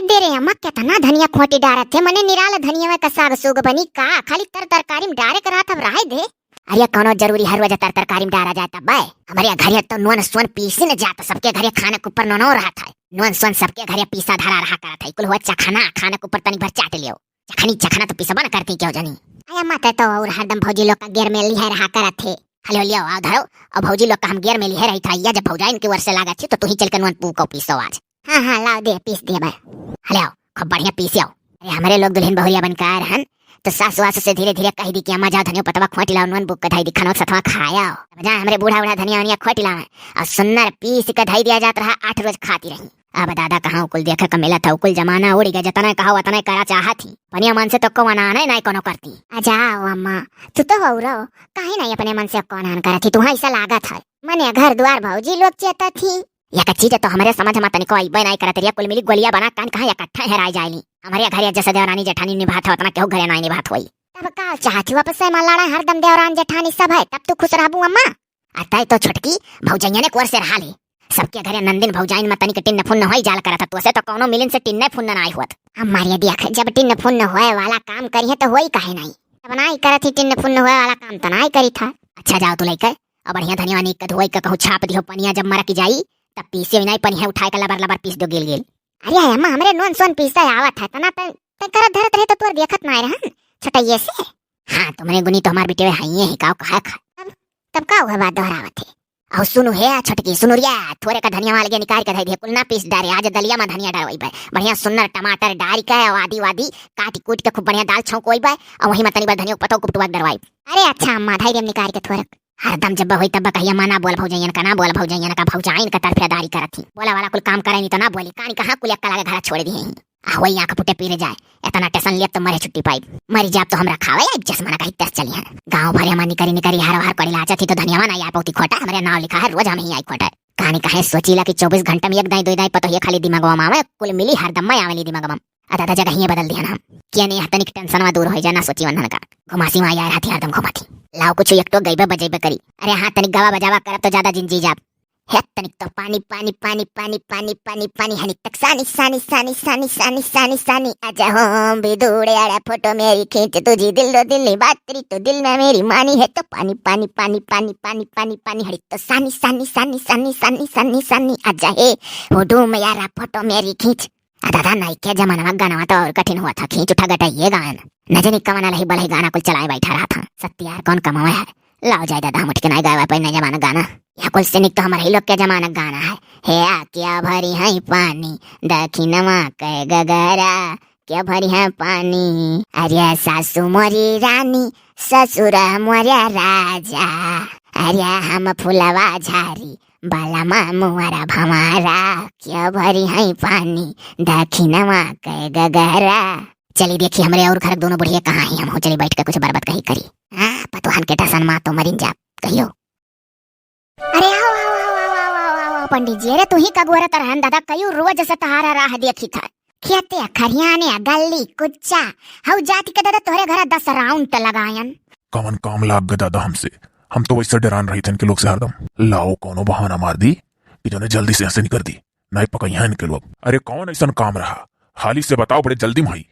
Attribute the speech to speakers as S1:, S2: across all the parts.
S1: दे रे अम्मा कितना धनिया खोटी डारत थे मने निराला धनिया का साग सुग बनी का खाली तरकारी में डारे करा था राय दे। अरे कोनो जरूरी हर वजह तरकारी में डारा जाता बाय हमारे घर तो नोन सोन पीसी न जाता सबके घरे खाने के ऊपर नो रहा था नोन सोन सबके घरे पीसा धरा रहा करा था कुल हुआ चखना खाने के ऊपर तनी भर चाट लियो चखनी चखना तो पीसा बना करती क्यों जानी आया माता तो और हरदम भौजी लोग का गेर में लिया रहा करा थे हेलो लियो आओ धरो और भौजी लोग का हम गेर में लिया रही था या जब भौजाइन के वर्ष लगा थी तो तू ही चल कर नोन पू को पीसो आज। हाँ लाओ दे पीस दे भाई हेलो खूब बढ़िया पीसियो। अरे हमारे लोग दुल्हन बहुरिया बनकर हन तो सास वास से धीरे धीरे कही दी कि अम्मा जाओ धनिया पतवा खोटी लाओ नोन बुक कधाई दी खानो सतवा खाया जा हमारे बूढ़ा बूढ़ा धनिया वनिया खोटी लाओ और सुन्नर पीस कधाई दिया जाता रहा 8 रोज खाती रही। अब दादा कहाँ कुल देखा का मिला था कुल जमाना उड़ गया जतना कहा वतना करा चाहा थी पनिया मन से तो को मना नहीं कोनो करती। जाओ अम्मा तू तो हो रहो काहे नहीं अपने मन से कौन करा थी तुम्हारा ऐसा लागत है मने घर द्वार भौजी लोग चेता थी या का चीज तो हमारे समझ में तनिको आई बनाई करत रिया कुल मिली गोलियां बना कान कहां इकट्ठा हेराई जाइली हमारे घर जैसे देवरानी जेठानी निभात हो उतना केहू घरे नहीं निभात होई तब का चाहती वापस से मालाड़ा हरदम देवरान जेठानी सब है तब तू खुश रहबू अम्मा। अतः तो छटकी भौजैया ने कोर से रहा ले सबके घरे नंदिन भौजाइन में तनिक टिन्न फुन्न होई जाल करत तो से तो कोनो मिलिन से टिन्न फुन्न ना आई होत हमारे देख जब टिन्न फुन्न होए वाला काम करिए तो होई काहे नहीं तब नहीं करत ही टिन्न फुन्न होए वाला काम तो नहीं करी था। अच्छा जाओ तू लेकर अब बढ़िया धनिया निक धोई के कहू छाप दियो पनिया जब मर की जाई तब पीसे नहीं पनिया उठाए के लबर लबर पीस दो गिल गिल। अरे अम्मा हमरे नोन सोन पीसा आवत है तना त करत धरत रहे तो तोर देखत ना रहन छटैये से। हां तुमने गुनी तो हमार बेटे हइए है का कहा तब का हुआ बात दोहरावत है और सुनु है छटकी सुनु रिया थोड़े का धनिया वाले निकाल के धई कुल ना पीस डारे आज दलिया में धनिया डालई बे बढ़िया सुन्नर टमाटर डाल के और आदि वादी काट कूट के खूब बढ़िया दाल छौंकोई बे और वही में तनी धनिया पतो कुटवा डरवाई। अरे अच्छा अम्मा धैर्य निकाल के थोड़क हरदम जब होई तब कहिया माना बोल भौजैयन का ना बोल भौजैयन का भौजाइन का तरफेदारी करथी बोला वाला कुल काम करे नहीं तो ना बोली कानी कहां कुल एक लगा घर छोड़ दी वही आंख पुटे पीरे जाए इतना टेंशन लिया तो मरे छुट्टी पाई मरी जाब तो हमरा खावे या चश्मा कहीं तेज चली है गांव भरे मानी करी निकरी हर हर करी लाचा थी तो धनिया ना या पौती खोटा हमारे नाम लिखा है रोज हम ही आई खोटा कहानी कहे सोचीला कि 24 घंटे में एक दाई दो दाई पतो ये खाली दिमाग में आवे कुल मिली हर दम में आवेली दिमाग में आधा जगह ही बदल दिया ना क्या नहीं तनिक टेंशन में दूर हो जाना सोची वंदन का घुमासी में यार हाथी हरदम घुमाती लाओ कुछ एक तो गईबे बजेबे करी अरे हाँ तनिक गवा बजावा करब तो ज्यादा जिंजी जाब है तनिक तो पानी पानी पानी पानी पानी पानी पानी हनी तक सानी सानी सानी सानी सानी सानी सानी आजा हम भी दूड़े आड़ा फोटो मेरी खींच तुझी दिल रो दिल बात तेरी तो दिल में मेरी मानी है तो पानी पानी पानी पानी पानी पानी पानी हरी तो सानी सानी सानी सानी सानी सानी सानी आजा हे फोटो में यारा फोटो मेरी खींच दादा नहीं क्या जमाना में गाना तो और कठिन हुआ था खींच उठा गटा ये गाना न जाने कमाना नहीं बड़ा गाना कुल चलाए बैठा रहा था सत्य यार कौन कमावा है लाओ जाए दादा हम उठ के नहीं गावा पर नया जमाना गाना या कुल से निक तो हमारे ही लोग के जमाना गाना है हे आ क्या भरी है पानी दक्षिणवा के गगरा क्या भरी है पानी अरे सासू मोरी रानी ससुर मोरिया राजा अरे हम फुलवा झारी बाला मुआरा भमारा क्या भरी है पानी दक्षिणवा के गगरा। चलिए देखिए हमारे और घर दोनों बुढ़िया कहाँ हैं हम हो चलिए बैठ के कुछ बर्बाद कहीं करी पतोहन के टसन माँ तो मरिन जा कहियो। अरे आओ आओ आओ आओ आओ आओ पंडित जी अरे तू ही कगुआरा तरहन दादा कयू रोज से तहारा राह देखी था खेते खरियाने गली कुच्चा हऊ जाति के दादा तोहरे घर 10 राउंड लगायन
S2: कौन काम लाग गए दादा हमसे हम तो वैसे डरान रही थे इनके लोग से हरदम लाओ कौनो बहाना मार दी कि जने जल्दी से ऐसे नहीं कर दी नहीं पकइया इनके लोग। अरे कौन ऐसा काम रहा हाली से बताओ बड़े जल्दी में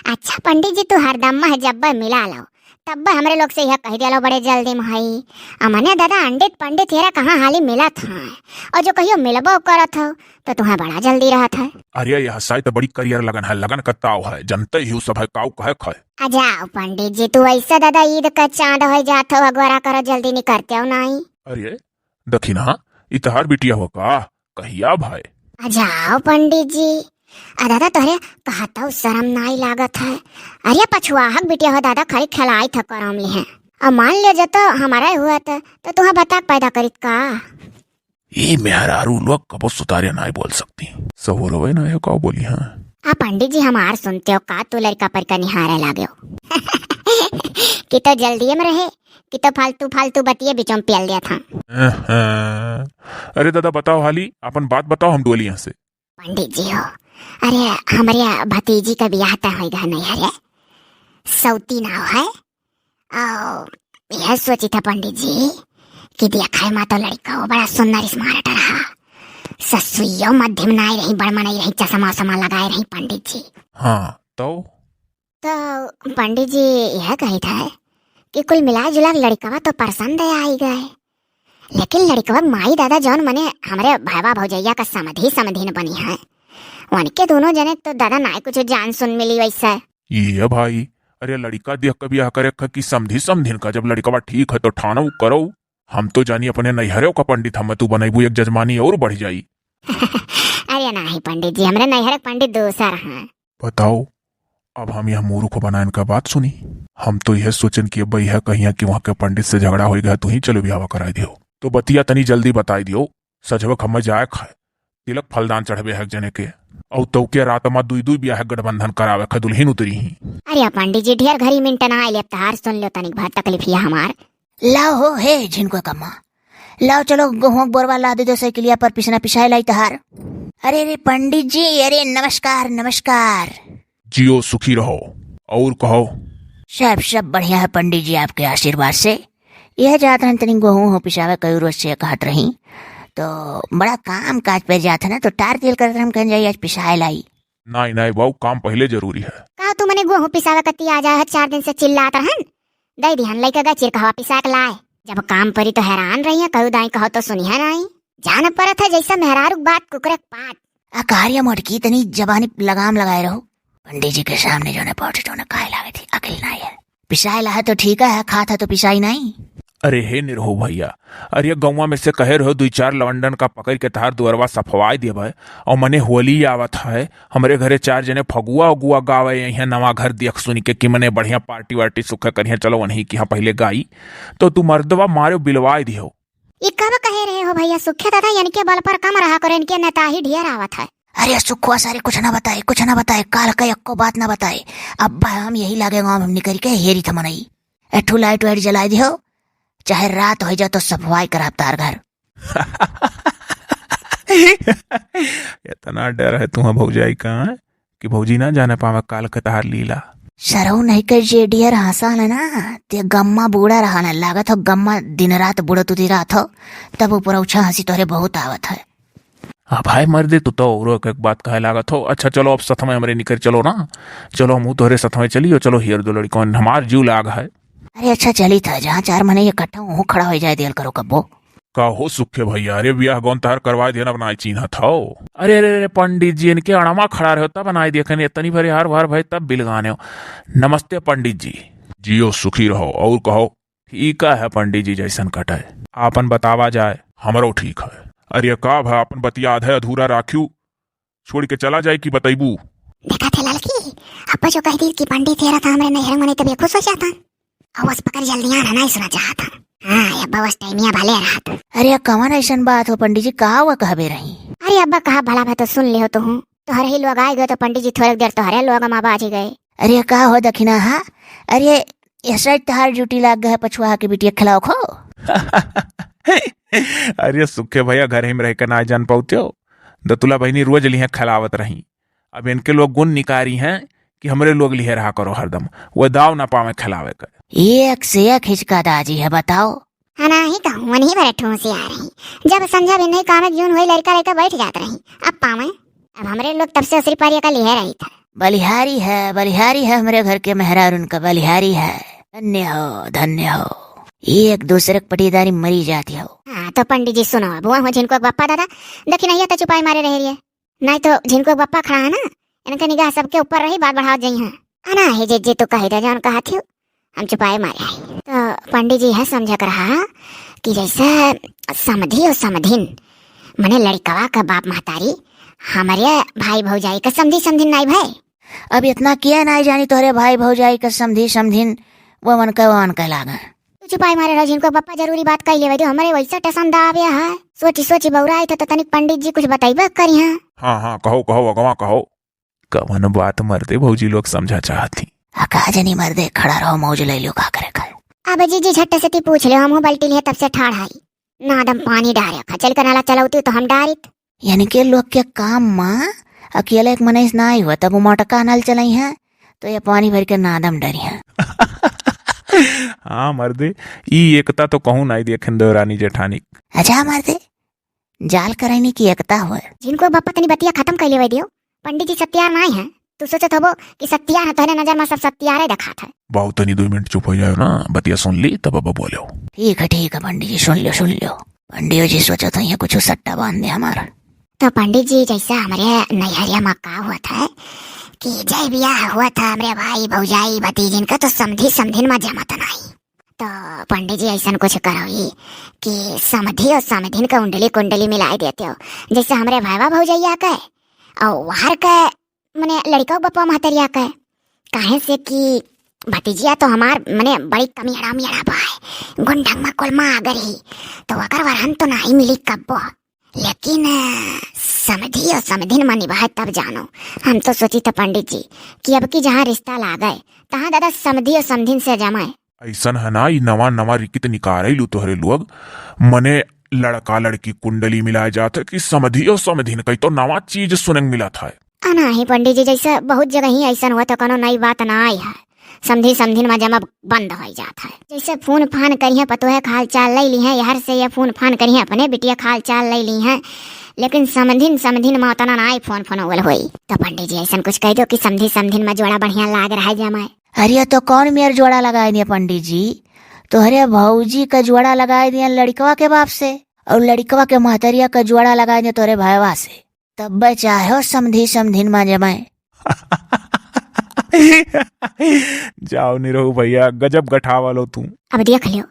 S1: अच्छा पंडित जी तू हरदम जब मिला लो तब हमरे लोग से यह कह दिया लो बड़े जल्दी में हई अमने दादा अंडित पंडित हेरा कहाँ हाली मिला था और जो कहियो मिलबो करत हो तो तुम्हें बड़ा जल्दी रहा था।
S2: अरे यह साई तो बड़ी करियर लगन है लगन कताव है जनते ही सब है काऊ कहे खाए।
S1: अजाओ पंडित जी तू ऐसा दादा ईद का चांद हो जात हो अगवारा करो जल्दी नहीं करते हो नहीं।
S2: अरे दखिना इतहार बिटिया हो का कहिया भाई।
S1: अजाओ पंडित जी दादा तोहरे कहता शर्म नहीं लागत है अरे पछुआहक बिटिया हो दादा खरी खिलाई था करम ली है अब मान ले जतो हमारा हुआ था तो तुम्हें बता पैदा करित का
S2: ये मेहरारू लोग कबो सुतारे नहीं बोल सकती सब रोवे ना है का बोली। हाँ
S1: पंडित जी हमार सुनते हो का तू लड़का पर का निहारे लागे कि तो जल्दी में रहे कि तो फालतू फालतू बतिये बीचों में पेल दिया था।
S2: अरे दादा बताओ हाली अपन बात बताओ हम डोली यहाँ से।
S1: पंडित जी हो अरे हमारे भतीजी का ब्याह तय होगा नहीं अरे सौती नाव है और यह सोची था पंडित जी कि देखा है माँ तो लड़का वो बड़ा सुंदर स्मार्ट रहा ससुइयो मध्यम नाई रही, बड़मा नहीं रही, चश्मा वसमा लगाए रही पंडित जी।
S2: हाँ तो
S1: पंडित जी यह कही था कि कुल मिला जुला लड़कवा तो पसंद आई गए, लेकिन लड़कवा माई दादा जौन मने हमारे भाईवा भौजैया का समधी समधीन बनी है, उनके दोनों जने तो दादा नाई कुछ जान सुन मिली वैसा।
S2: ये भाई, अरे लड़का देख कभी आ करे कि समधी समधिन का, जब लड़का ठीक है तो ठानो करो। हम तो जानी अपने नैहरे का पंडित, हम तू बनाई एक जजमानी और बढ़ जाई।
S1: अरे नहीं पंडित जी, हमारे नैहरे पंडित दूसरा हैं।
S2: बताओ, अब हम यह मूर्ख को बनाने का बात सुनी। हम तो यह सोचन कि अब यह कहिया कि वहाँ के पंडित से झगड़ा हो गया, तू ही चलो ब्याह कराई दियो। तो बतिया तनी जल्दी बताई दियो, सजवक हम जाए खाए, तिलक फलदान चढ़बे है जने के, और तो के रात में दुई ब्याह गठबंधन करावे ख दुल्हीन उतरी ही।
S1: अरे पंडित जी ढेर घरी मिनट ना आइले, तार सुन लो तनिक भर तकलीफ है हमार।
S3: लाओ हो हे झिनको कम्मा, लाओ चलो गेहूं बोरवा ला दे दो साइकिलिया पर, पिसना पिसाए लाई तहार। अरे रे पंडित जी, अरे नमस्कार नमस्कार।
S2: जियो सुखी रहो, और कहो।
S3: सब बढ़िया है पंडित जी, आपके आशीर्वाद से। यह जात रहन तनी गेहूं हो पिसावे कई रोज से कहत रही, तो बड़ा काम काज पे जात है ना, तो टार तेल करत हम कहीं जाई आज पिसाए लाई।
S2: नहीं नहीं बाबू, काम पहले जरूरी है।
S1: का तू मने गेहूं पिसावे कती आ जाए 4 दिन से चिल्लात रहन, दई दिहन लइका गा चिरकहवा पिसा के लाए। जब काम परी तो हैरान रही है, कहू दाई कहो तो सुनिया नहीं। जान परत है जैसा मेहरारू बात कुकरे पात।
S3: अकारिया मोटकी तनी जबानी लगाम लगाए रहो, पंडित जी के सामने जो ने पहुंचे जो ने काहे लागे थी, अकेल नहीं है। पिसाए ला है तो ठीक है, खा था तो पिसाई नहीं।
S2: अरे हे निरहो भैया, अरे गौवा में से कहे रहो 2-4 लवंडन का पकड़ के तार दुअरवा सफवाई दिए भाई। और मने होली आवत है, हमारे घरे 4 जने फगुआ उगुआ गावे, यहाँ नवा घर देख सुनी के कि मने बढ़िया पार्टी वार्टी सुख करिए, चलो वही की यहाँ पहले गाई, तो तू मर्दवा मारे बिलवाई दियो।
S1: ये कब कहे रहे हो भैया? सुखे दादा यानी के बल पर कम रहा करो, इनके नेता ही ढेर आवत है।
S3: अरे सुखुआ सारे कुछ ना बताए, काल का यक्को बात ना बताए। अब हम यही लागे गाँव हम निकल के हेरी था मनई, एठू लाइट वाइट जलाई दियो, चाहे रात हो जाए तो सफाई करा तार घर।
S2: इतना डर है तुम्हें भौजाई का कि भौजी ना जाने पावे काल के तार लीला।
S3: सरऊ नहीं कर जे डियर हंसा ना, ते गम्मा बूढ़ा रहा ना, लागत हो गम्मा दिन रात बुढ़त उती रात हो, तब ऊपर उछा हंसी तोरे बहुत आवत है।
S2: हाँ भाई मर दे, तू तो और एक बात कहे लागत हो। अच्छा चलो अब सथ में हमारे निकल चलो ना, चलो मुँह तोहरे सथ में चलियो, चलो हियर दो लड़कों हमार जीव लाग है।
S3: अरे अच्छा चली था, जहाँ 4 महीने इकट्ठा हूँ खड़ा हो जाए दियल करो कब्बो।
S2: का हो सुखे भैया, अरे ब्याह गौन तार करवा दिया ना, बनाई चीना था। अरे अरे पंडित जी, इनके अड़मा खड़ा रहे तब बनाई दिया, कहीं इतनी भरे हार भार भाई तब बिल गाने हो। नमस्ते पंडित जी। जियो सुखी रहो, और कहो। ठीक है पंडित जी, जैसन कटे आपन बतावा जाए, हमरो ठीक है। अरे का भाई अपन बतिया आधा अधूरा राख्यू, छोड़ के चला जाए कि बतैबू?
S1: देखा थे लड़की अब्बा जो कह दी कि पंडित तेरा था हमारे नहर में, तब खुश हो जाता। आवाज पकड़ जल्दी आना नहीं सुना चाहता। हाँ अब्बा बस टाइमिया भले रहा था।
S3: अरे कौन ऐसा बात हो पंडित जी, कहा हुआ कहबे रही?
S1: अरे अब्बा कहा भला भाई तो सुन लियो तो हूँ, तो हर ही लोग आए गए तो पंडित जी थोड़ी देर तो हरे लोग माँ बाज गए।
S3: अरे कहा हो दखिना हा, अरे ऐसा तहार ड्यूटी लाग गया, पछुआ के बिटिया खिलाओ खो।
S2: अरे सुखे भैया घर ही में रह कर ना जान पाते हो, दतुला बहनी रोज लिहे खिलावत रही। अब इनके लोग गुण निकारी हैं कि हमरे लोग लिहे रहा करो हरदम, वो दाव ना पावे खिलावे कर।
S3: एक से एक हिचका दाजी है, बताओ।
S1: हाँ ना ही कहूँ, मन ही बड़े ठूसी आ रही। जब संझा भी नहीं काम जून हुई लड़का लड़का बैठ जात रही, अब पावे। अब हमरे लोग तब से उसरी पारिया का लिहे रही था।
S3: बलिहारी है हमारे घर के मेहरार, उनका बलिहारी है। धन्य हो, एक दूसरे की पटीदारी मरी जाती हो।
S1: हाँ तो पंडित जी सुनो, अब वहाँ जिनको बप्पा दादा देखी नहीं तो चुपाई मारे रह रही है, नहीं तो जिनको बप्पा खड़ा है ना, इनका निगाह सबके ऊपर रही, बात बढ़ाओ जाई है ना हे जे तो कही था जान कहा थी, हम चुपाई मारे है। तो पंडित जी है समझा कर रहा कि जैसे समधी और समधिन मने लड़कवा का बाप महतारी हमारे भाई भौजाई का समधी समधिन नहीं भाई।
S3: अब इतना किया नहीं जानी तोरे भाई भौजाई का समधी समधिन, वो मन का लागा।
S1: चुपाई मारे रहो, जिनको बप्पा जरूरी बात कही ले दो, हमारे वैसा टेंशन दाव्या है। सोची बौराई तो तनिक पंडित जी कुछ बताइबा करी।
S2: हाँ कहो अगवा कहो। कवन बात मरते भौजी लोग समझा चाहती।
S3: अकाज नहीं मर्दे, खड़ा रहो, मौज ले लो का करे कर।
S1: अब जी झट्टे से पूछ ले, हम बल्टी लिए तब से ठाढ़ाई ना दम पानी डारे खचल कर नाला चलाती तो हम डारित।
S3: यानी के लोग के काम माँ अकेले एक मनीष ना ही हुआ, तब वो मोटका नल चलाई है तो ये पानी भर के नादम डरी है।
S2: हाँ मर्दे, ई एकता तो कहूँ नहीं देखें दो रानी जेठानी।
S3: अच्छा मर्दे, जाल करैनी की एकता हुए।
S1: जिनको बापा तनी बतिया खत्म कर लेवे दियो। पंडित जी सत्यार नहीं है, तू सोचत होबो कि सत्यार है, तोहरे नजर में सब सत्यारे दिखात है।
S2: बाबू तनी 2 मिनट चुप हो जाओ ना, बतिया सुन ली तब अब बोलो।
S3: ठीक है पंडित जी, सुन लो। पंडित जी सोचो तो ये कुछ सट्टा बांध दे हमारा।
S1: तो पंडित जी जैसा हमारे नैहरिया में का हुआ था कि जय ब्याह हुआ था हमारे भाई भौजाई भतीजिन का, तो समधिन में जमत नहीं। तो पंडित जी ऐसा कुछ करो कि समधि और समधिन का कुंडली मिलाई देते हो, जैसे हमारे भाईवा भौजैया का और वहार का मने लड़का बप्पा महतरिया का। काहे से कि भतीजिया तो हमार मने बड़ी कमियाड़ा भाई गुंडंग में कोलमा अगर ही तो अगर वरहन तो नहीं मिली कब्बो, लेकिन समधी और समधिन में निभाए तब जानो। हम तो सोची था पंडित जी कि अब की जहाँ रिश्ता ला गए तहाँ दादा समधी और समधिन से जमाए।
S2: ऐसन है ना, नवा रिकित निकारे लू तोहरे लोग मने लड़का लड़की कुंडली मिलाए जाते कि समधी और समधिन कई तो नवा चीज सुने मिला था।
S1: नहीं पंडित जी, जैसे बहुत जगह ही ऐसा हुआ तो कोनो नई बात ना आई है। समधिन में जमा बंद हो जाता है। जैसे फोन फान करिए पतोहे खाल चाल ले ली है, यार से ये फोन फान करिए अपने बिटिया खाल चाल ले ली है, लेकिन समधिन में उतना ना फोन होगल हुई। तो पंडित जी ऐसा कुछ कह दो कि समधिन में जोड़ा बढ़िया लाग रहा है जमाए।
S3: अरे तो कौन मेर जोड़ा लगाए दिया पंडित जी? तो अरे भौजी का जोड़ा लगाए दिया लड़कवा के बाप से, और लड़कवा के महतरिया का जोड़ा लगाए दिया तोरे भाईवा से। तब चाहे समधिन में जमाए।
S2: जाओ निरहु भैया, गजब गठावा लो तू।
S1: अब देख लियो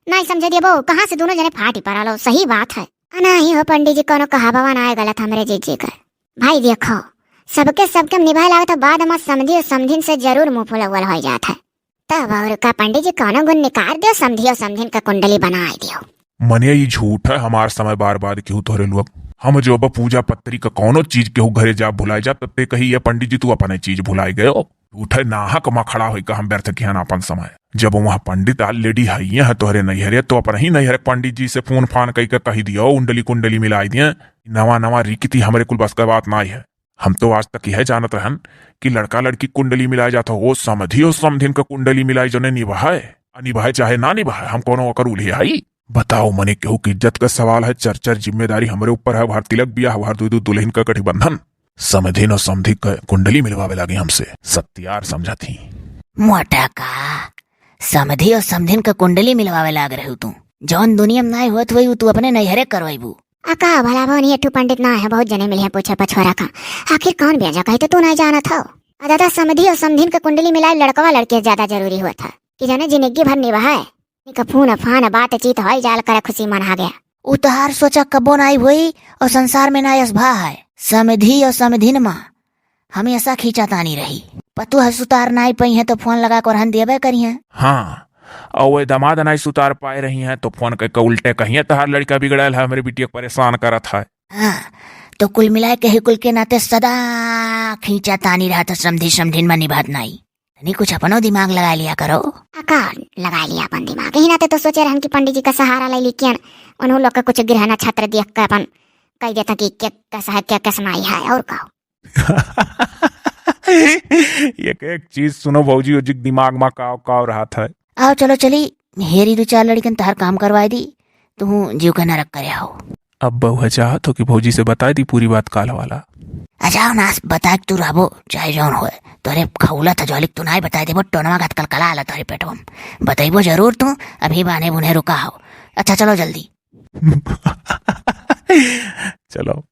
S1: नहीं समझे दिया बहू, कहाँ से दोनों जने फाटी पड़ा लो। सही बात है नहीं हो पंडित जी, कोनो कहावा ना गलत हमरे जीजी का। भाई देखो सबके निभाए लागत बाद में समधी और समधिन से जरूर मुंह फुलवल हो जाता है। तब और का पंडित जी कोनो गुण निकाल दियो, समधी और समधिन का कुंडली बनाए दियो।
S2: मने ये झूठ है, हमार समय बार क्यों तोहरे लोग। हम जो अब पूजा पत्री का कोनो चीज केहू घरे जा भुलाए जा तब कही ये पंडित जी तू अपने चीज भुलाए गए हो। उठे नाहक में खड़ा हुई हम व्यर्थ किया ना अपन समय। जब वहाँ पंडित ऑलरेडी है है तोहरे नैहरे, तो अपन ही नैहरे पंडित जी से फोन फान कही दियो कुंडली मिलाई दिए। नवा रीति हमरे कुल बस का बात ना है। हम तो आज तक यह जानत रहन कि लड़का लड़की कुंडली मिलाए जाता हो, समधी और समधिन का कुंडली मिलाई जो निभाए चाहे ना निभाए, हम कोनो अकर उल्हे आई। बताओ मने केहू की इज्जत का सवाल है, चर्चा जिम्मेदारी हमरे ऊपर है। हर तिलक बिया हर दुल्हन का गठबंधन, समधिन और समधी का कुंडली मिलवावे लगे हमसे। सत्यार समझा थी
S3: मोटा का समधी और समधिन का कुंडली मिलवावे लाग रहे तू। जौन दुनिया में नहीं होत वही तू अपने नैहरे करवाईबू।
S1: अका भला भवन ये पंडित ना है, बहुत जने मिले हैं पूछे पछोरा का। आखिर कौन भेजा कही तो तू नहीं जाना था। दादा समधी और समधिन का कुंडली मिलाए लड़कवा लड़के ज्यादा जरूरी हुआ था कि जाने जिंदगी भर निभाए। फोन फान बातचीत हो जाल कर खुशी मना गया।
S3: उतहार सोचा कबो नाई हुई और संसार में नायस भा है। समधी और समधिन माँ हमेशा खींचा तानी रही। पतु है सुतार नाई पई है तो फोन लगा कर हन देवे करी है।
S2: हाँ, और वे दामाद नाई सुतार पाए रही हैं तो फोन करके उल्टे कहिए तहार लड़का बिगड़ल है, हमारी बिटिया परेशान करत है।
S3: हाँ, तो कुल मिलाए के कुल के नाते सदा खींचा तानी रहा था समधिन में निभात नाई। नहीं कुछ अपनो दिमाग लगा लिया करो।
S1: अका लगा लिया अपन दिमाग ही नाते तो सोचे रहन कि पंडित जी का सहारा ले लिखियन उन्हों लोग का कुछ गृह नक्षत्र देख कर अपन कह देता कि क्या कैसा है क्या कसनाई है और कहो।
S2: एक चीज सुनो भौजी, उजिक दिमाग में काव रहा था।
S3: आओ चलो चली हेरी दो चार लड़कन तहार काम करवाई दी, तू जीव का नरक करे हो।
S2: अब बहु चाहत हो कि भौजी से बता दी पूरी बात काल वाला।
S3: अच्छा ना बता तू रहबो चाहे जौन होए, तोरे खौला था जोलिक तू नहीं बता देबो, टोनवा घात कलकला आला तोरे पेटवा में बताइबो जरूर तू। अभी बाने बुने रुका हो। अच्छा चलो जल्दी।
S2: चलो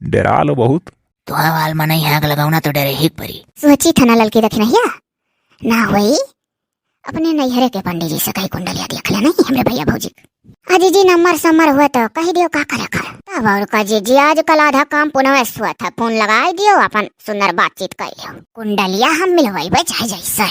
S2: डरा लो बहुत।
S3: तुहा वाल में नहीं आग लगाऊना तो डरे ही परी।
S1: सोची था ना लड़की रखी नहीं ना हुई अपने नैहरे के पंडित जी से कहीं कुंडलिया देख ले नहीं हमरे भैया भौजी। अजी जी नंबर समर हुआ तो कही दियो का करे कर। तब और का जी आज कल आधा काम पुनः हुआ था, फोन लगाए दियो अपन सुंदर बातचीत कर लियो, कुंडलिया हम मिलवाई चाहे जैसा।